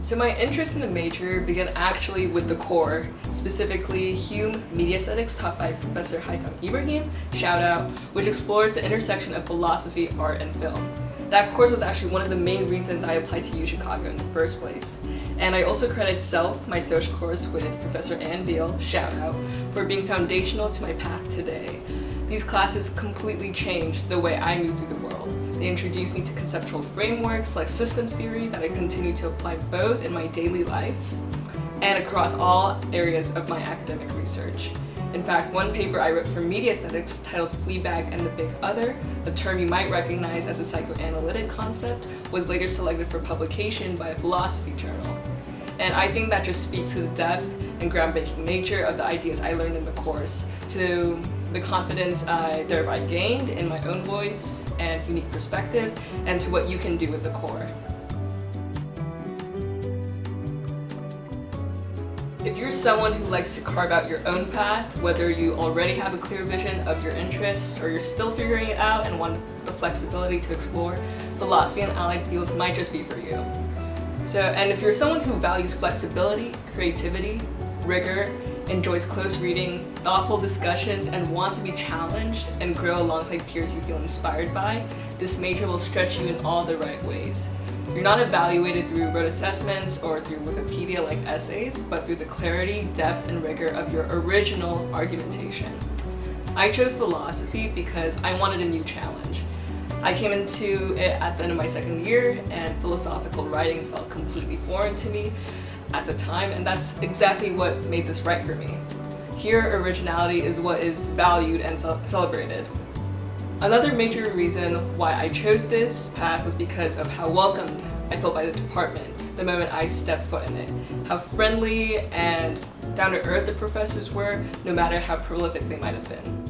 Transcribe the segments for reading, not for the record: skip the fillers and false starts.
So my interest in the major began actually with the core, specifically Hume Media Aesthetics taught by Professor Haitham Ibrahim, shout out, which explores the intersection of philosophy, art, and film. That course was actually one of the main reasons I applied to UChicago in the first place. And I also credit SELF, my social course with Professor Angele, shout out, for being foundational to my path today. These classes completely changed the way I move through the world. They introduced me to conceptual frameworks like systems theory that I continue to apply both in my daily life and across all areas of my academic research. In fact, one paper I wrote for media aesthetics titled Fleabag and the Big Other, a term you might recognize as a psychoanalytic concept, was later selected for publication by a philosophy journal. And I think that just speaks to the depth and groundbreaking nature of the ideas I learned in the course, to the confidence I thereby gained in my own voice and unique perspective, and to what you can do with the core. If you're someone who likes to carve out your own path, whether you already have a clear vision of your interests or you're still figuring it out and want the flexibility to explore, philosophy and allied fields might just be for you. And if you're someone who values flexibility, creativity, rigor, enjoys close reading, thoughtful discussions, and wants to be challenged and grow alongside peers you feel inspired by, this major will stretch you in all the right ways. You're not evaluated through rote assessments or through Wikipedia-like essays, but through the clarity, depth, and rigor of your original argumentation. I chose philosophy because I wanted a new challenge. I came into it at the end of my second year, and philosophical writing felt completely foreign to me at the time, and that's exactly what made this right for me. Here, originality is what is valued and celebrated. Another major reason why I chose this path was because of how welcomed I felt by the department the moment I stepped foot in it. How friendly and down to earth the professors were, no matter how prolific they might have been.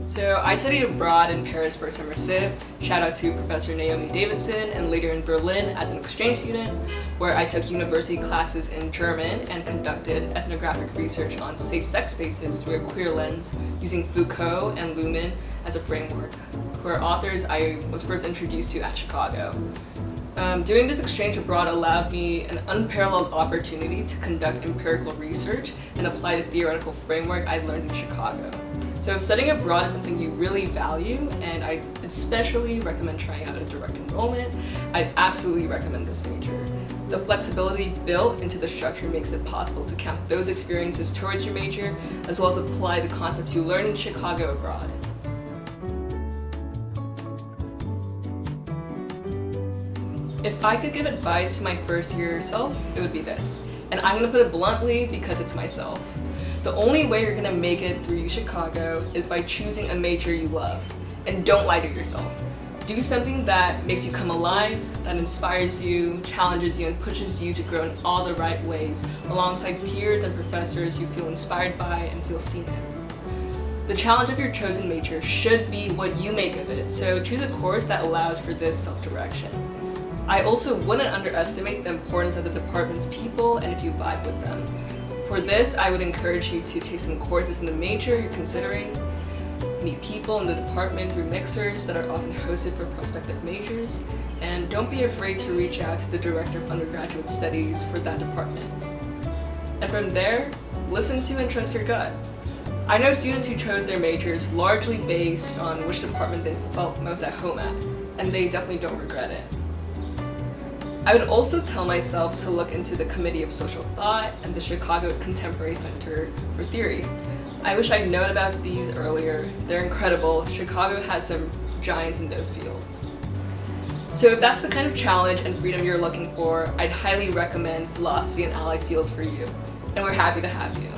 So I studied abroad in Paris for a summer civ, shout out to Professor Naomi Davidson, and later in Berlin as an exchange student, where I took university classes in German and conducted ethnographic research on safe sex spaces through a queer lens, using Foucault and Luhmann as a framework, who are authors I was first introduced to at Chicago. Doing this exchange abroad allowed me an unparalleled opportunity to conduct empirical research and apply the theoretical framework I learned in Chicago. So if studying abroad is something you really value, and I especially recommend trying out a direct enrollment, I'd absolutely recommend this major. The flexibility built into the structure makes it possible to count those experiences towards your major, as well as apply the concepts you learned in Chicago abroad. If I could give advice to my first year self, it would be this. And I'm gonna put it bluntly because it's myself. The only way you're gonna make it through UChicago is by choosing a major you love. And don't lie to yourself. Do something that makes you come alive, that inspires you, challenges you, and pushes you to grow in all the right ways, alongside peers and professors you feel inspired by and feel seen in. The challenge of your chosen major should be what you make of it, so choose a course that allows for this self-direction. I also wouldn't underestimate the importance of the department's people and if you vibe with them. For this, I would encourage you to take some courses in the major you're considering, meet people in the department through mixers that are often hosted for prospective majors, and don't be afraid to reach out to the Director of Undergraduate Studies for that department. And from there, listen to and trust your gut. I know students who chose their majors largely based on which department they felt most at home at, and they definitely don't regret it. I would also tell myself to look into the Committee of Social Thought and the Chicago Contemporary Center for Theory. I wish I'd known about these earlier. They're incredible. Chicago has some giants in those fields. So if that's the kind of challenge and freedom you're looking for, I'd highly recommend philosophy and allied fields for you. And we're happy to have you.